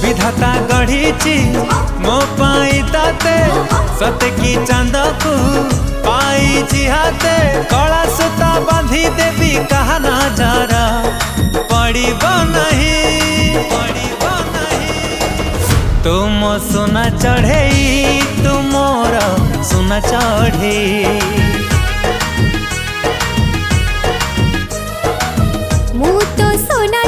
विधाता गढ़ी मो पाई ताते सत की चांद को पाई हाथे कला सूता बांधी देवी कहा ना जरा पड़ब नहीं तुम सुना चढ़े तुमोर सुना चढ़े मु तो सोना